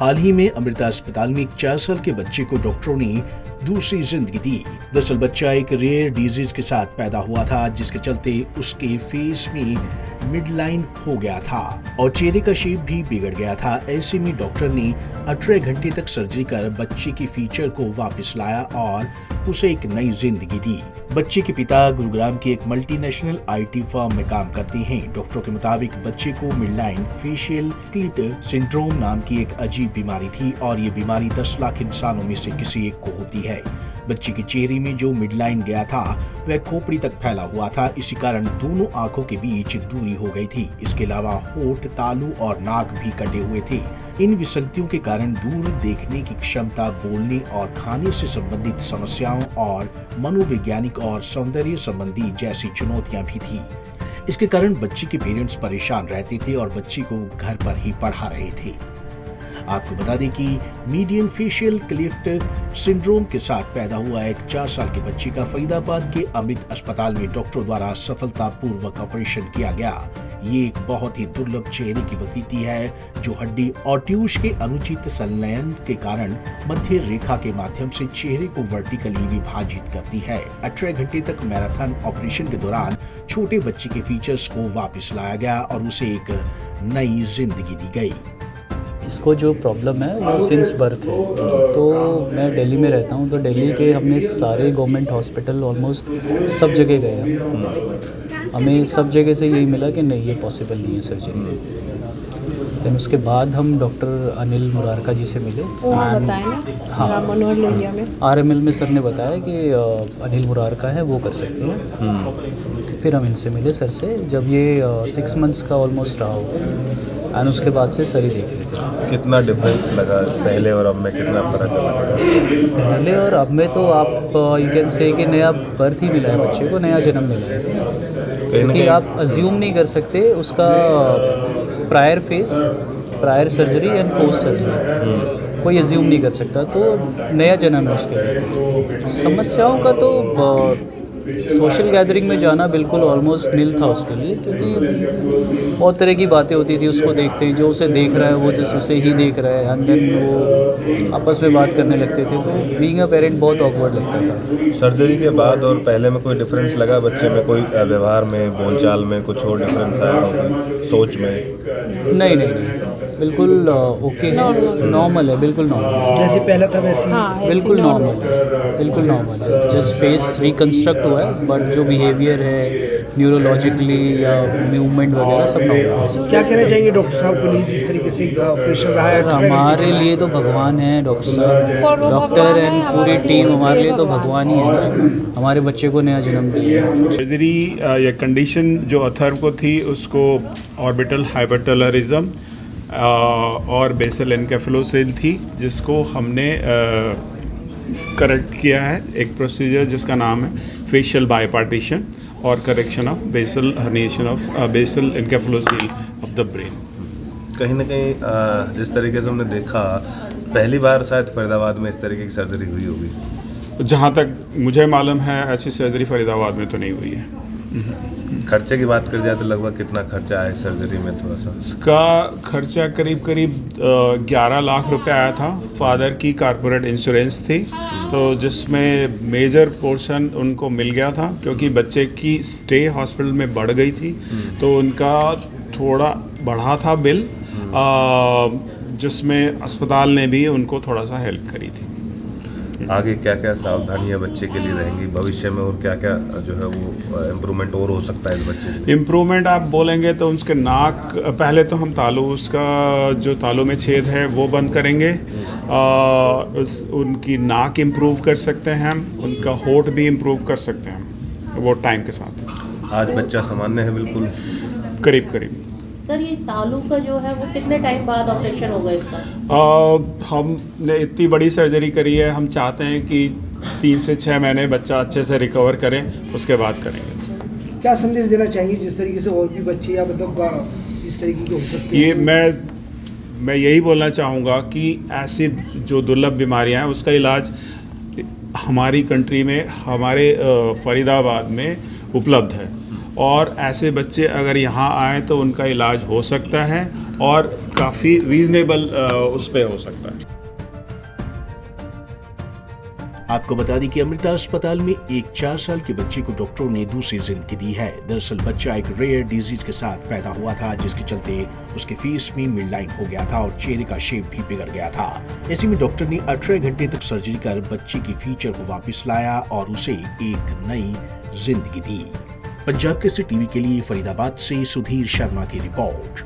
हाल ही में अमृता अस्पताल में एक 4 साल के बच्चे को डॉक्टरों ने दूसरी जिंदगी दी। दरअसल बच्चा एक रेयर डिजीज के साथ पैदा हुआ था, जिसके चलते उसके फेस में मिड लाइन खो गया था और चेहरे का शेप भी बिगड़ गया था। ऐसे में डॉक्टर ने 18 घंटे तक सर्जरी कर बच्चे के फीचर को वापस लाया और उसे एक नई जिंदगी दी। बच्चे के पिता गुरुग्राम की एक मल्टीनेशनल IT फर्म में काम करते हैं। डॉक्टरों के मुताबिक बच्चे को मिडलाइन फेशियल क्लिट सिंड्रोम नाम की एक अजीब बीमारी थी और ये बीमारी 10 लाख इंसानों में से किसी एक को होती है। बच्चे के चेहरे में जो मिडलाइन गया था वह खोपड़ी तक फैला हुआ था। इसी कारण दोनों आंखों के बीच दूरी हो गई थी। इसके अलावा होठ, तालू और नाक भी कटे हुए थे। इन विसंगतियों के कारण दूर देखने की क्षमता, बोलने और खाने से संबंधित समस्याओं और मनोवैज्ञानिक और सौंदर्य संबंधी जैसी चुनौतियां भी थी। इसके कारण बच्चे के पेरेंट्स परेशान रहते थे और बच्चे को घर पर ही पढ़ा रहे थे। आपको बता दें कि मीडियन फेशियल क्लिफ्ट सिंड्रोम के साथ पैदा हुआ एक 4 साल के बच्चे का फरीदाबाद के अमृत अस्पताल में डॉक्टरों द्वारा सफलतापूर्वक ऑपरेशन किया गया। ये एक बहुत ही दुर्लभ चेहरे की विकृति है जो हड्डी और ट्यूश के अनुचित संलयन के कारण मध्य रेखा के माध्यम से चेहरे को वर्टिकली विभाजित करती है। 18 घंटे तक मैराथन ऑपरेशन के दौरान छोटे बच्चे के फीचर्स को वापस लाया गया और उसे एक नई जिंदगी दी गई। इसको जो प्रॉब्लम है वो सिंस बर्थ है। तो मैं दिल्ली में रहता हूँ, तो दिल्ली के हमने सारे गवर्नमेंट हॉस्पिटल ऑलमोस्ट सब जगह गए हैं। हमें सब जगह से यही मिला कि नहीं, ये पॉसिबल नहीं है सर्जरी। देन उसके बाद हम डॉक्टर अनिल मुरारका जी से मिले। हाँ, मनोहर लोहिया में RML में सर ने बताया कि अनिल मुरारका है, वो कर सकते हैं। फिर हम इनसे मिले सर से, जब ये 6 मंथ्स का ऑलमोस्ट रहा होगा एंड उसके बाद से सर ही देख रहे थे। कितना डिफरेंस लगा पहले और अब में, कितना फ़र्क लगा? पहले और अब में तो आप यू कैन से कि नया बर्थ ही मिला है, बच्चे को नया जन्म मिला है। क्योंकि आप अज्यूम नहीं कर सकते उसका prior face, prior surgery and post surgery कोई अज्यूम नहीं कर सकता। तो नया जन्म है उसके लिए। समस्याओं का तो सोशल गैदरिंग में जाना बिल्कुल ऑलमोस्ट नील था उसके लिए, क्योंकि बहुत तरह की बातें होती थी। उसको देखते ही जो उसे देख रहा है वो जैसे उसे ही देख रहा है एंड देन वो आपस में बात करने लगते थे। तो बीइंग अ पेरेंट बहुत ऑकवर्ड लगता था। सर्जरी के बाद और पहले में कोई डिफरेंस लगा बच्चे में? कोई व्यवहार में, बोलचाल में कुछ और डिफरेंस आया होगा, सोच में? नहीं, बिल्कुल ओके है, नॉर्मल है, बिल्कुल नॉर्मल है। जैसे पहला था वैसे बिल्कुल नॉर्मल है, बिल्कुल नॉर्मल है। जस्ट फेस रिकंस्ट्रक्ट हुआ है, बट जो बिहेवियर है न्यूरोलॉजिकली या मूवमेंट वगैरह सब नॉर्मल है। क्या कहना चाहिए डॉक्टर साहब को लिए जिस तरीके से ऑपरेशन रहा है? हमारे लिए तो भगवान है डॉक्टर साहब, डॉक्टर एंड पूरी टीम हमारे लिए तो भगवान ही है ना। हमारे बच्चे को नया जन्म दिया। सर्जरी या कंडीशन जो अथर्व को थी उसको ऑर्बिटल हाइपरटेलरिज्म और बेसल एनकेफेलोसिल थी, जिसको हमने करेक्ट किया है। एक प्रोसीजर जिसका नाम है फेशियल बायपार्टीशन और correction of basal herniation of basal encephalocele of the brain. कहीं ना कहीं जिस तरीके से हमने देखा, पहली बार शायद फरीदाबाद में इस तरीके की सर्जरी हुई होगी। जहाँ तक मुझे मालूम है ऐसी सर्जरी फरीदाबाद में तो नहीं हुई है। खर्चे की बात कर जाए तो लगभग कितना खर्चा आया सर्जरी में? थोड़ा सा इसका खर्चा करीब 11 लाख रुपए आया था। फादर की कॉर्पोरेट इंश्योरेंस थी, तो जिसमें मेजर पोर्शन उनको मिल गया था, क्योंकि बच्चे की स्टे हॉस्पिटल में बढ़ गई थी तो उनका थोड़ा बढ़ा था बिल, जिसमें अस्पताल ने भी उनको थोड़ा सा हेल्प करी थी। आगे क्या क्या सावधानियां बच्चे के लिए रहेंगी भविष्य में, और क्या क्या जो है वो इम्प्रूवमेंट और हो सकता है इस बच्चे के? इम्प्रूवमेंट आप बोलेंगे तो उसके नाक, पहले तो हम तालू, उसका जो तालू में छेद है वो बंद करेंगे। उनकी नाक इम्प्रूव कर सकते हैं हम, उनका होठ भी इम्प्रूव कर सकते हैं वो टाइम के साथ। आज बच्चा सामान्य है बिल्कुल? करीब। सर ये तालू का जो है वो कितने टाइम बाद ऑपरेशन होगा इसका? हमने इतनी बड़ी सर्जरी करी है, हम चाहते हैं कि 3 से 6 महीने बच्चा अच्छे से रिकवर करें, उसके बाद करेंगे। क्या संदेश देना चाहिए जिस तरीके से और भी बच्चे या मतलब इस तरीके के हो सकते हैं? ये मैं यही बोलना चाहूँगा कि ऐसी जो दुर्लभ बीमारियाँ हैं उसका इलाज हमारी कंट्री में, हमारे फरीदाबाद में उपलब्ध है और ऐसे बच्चे अगर यहाँ आए तो उनका इलाज हो सकता है और काफ़ी रीजनेबल उस पे हो सकता है। आपको बता दें कि अमृता अस्पताल में एक 4 साल के बच्चे को डॉक्टरों ने दूसरी जिंदगी दी है। दरअसल बच्चा एक रेयर डिजीज के साथ पैदा हुआ था, जिसके चलते उसके फेस में मिड लाइन हो गया था और चेहरे का शेप भी बिगड़ गया था। ऐसे में डॉक्टर ने 18 घंटे तक सर्जरी कर बच्चे की फीचर को वापस लाया और उसे एक नई जिंदगी दी। पंजाब केसरी टीवी के लिए फरीदाबाद से सुधीर शर्मा की रिपोर्ट।